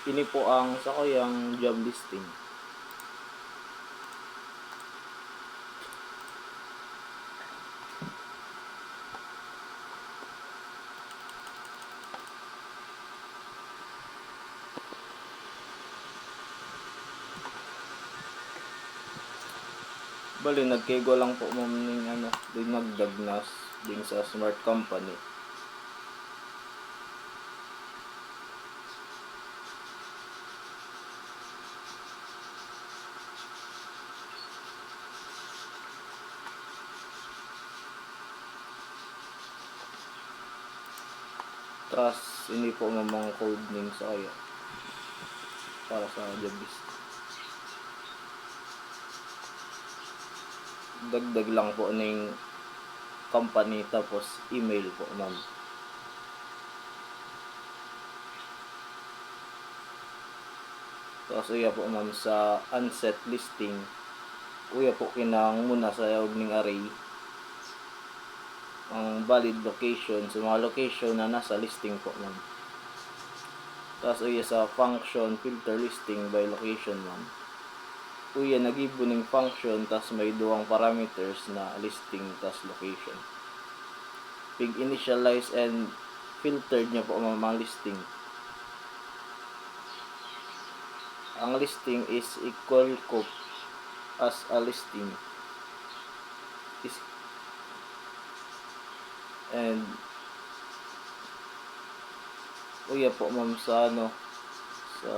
Ini po ang sakuyang job listing. Bali nagkego lang po ma'am ning din nagdagnas din sa smart company. Tapos ini po mamang code ning sa kaya para sa job list. Dagdag lang po ning company tapos email po ma'am. Tapos uya po ma'am sa unset listing. Uya po kinang muna sa yaog ning array ang valid location sa mga location na nasa listing po ma'am. Tapos uya sa function filter listing by location ma'am. Uya nagibo ning function tas may duwang parameters na listing tas location. Pig initialize and filtered niya po ang listing. Ang listing is equal ko as a listing is and uya po ma'am sa sa